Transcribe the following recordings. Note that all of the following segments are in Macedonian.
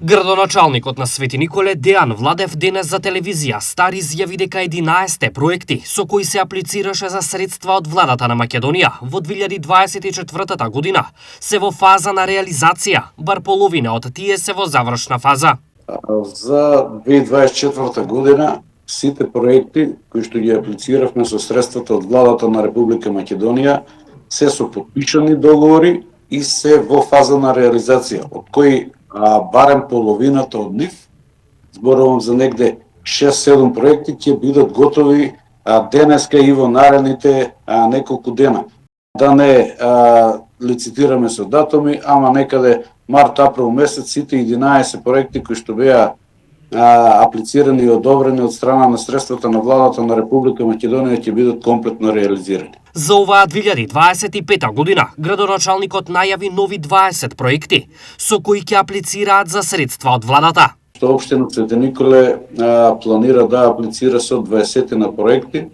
Градоначалникот на Свети Николе Дејан Владев денес за телевизија Стар изјави дека 11 проекти со кои се аплицираше за средства од владата на Македонија во 2024 година се во фаза на реализација, бар половина од тие се во завршна фаза. За 2024 година сите проекти кои што ги аплициравме со средствата од владата на Република Македонија се со потпишани договори и се во фаза на реализација, од кои барем половината од нив, зборувам за негде 6-7 проекти, ќе бидат готови денеска и во наредните неколку дена. Да не лицитираме со датуми, ама некаде март-април месец сите 11 проекти кои што беа аплицирани и одобрени од страна на средствата на владата на Република Македонија ќе бидат комплетно реализирани. За оваа 2025 година, градоначалникот најави нови 20 проекти, со кои ќе аплицираат за средства од владата. Што општина Свети Николе планира да аплицира со 20 на проекти,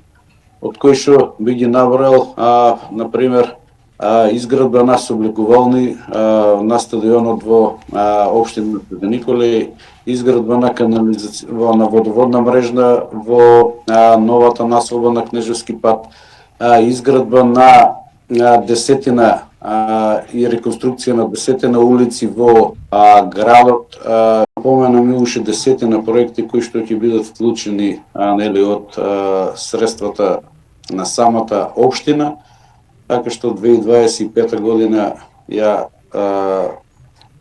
од кои што би ги набрал, например, изградба на собликувални на стадионот во општина Свети Николе, изградба на на водоводна мрежа во новата населба на Кнежевски пат, изградба на десетина и реконструкција на десетина улици во градот. Поменам и уште десетина проекти кои што ќе бидат вклучени нели од средствата на самата општина, така што 2025 година ја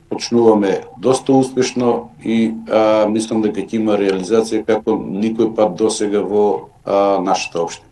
почнуваме доста успешно и мислам дека ќе има реализација како никој пат досега во нашата општина.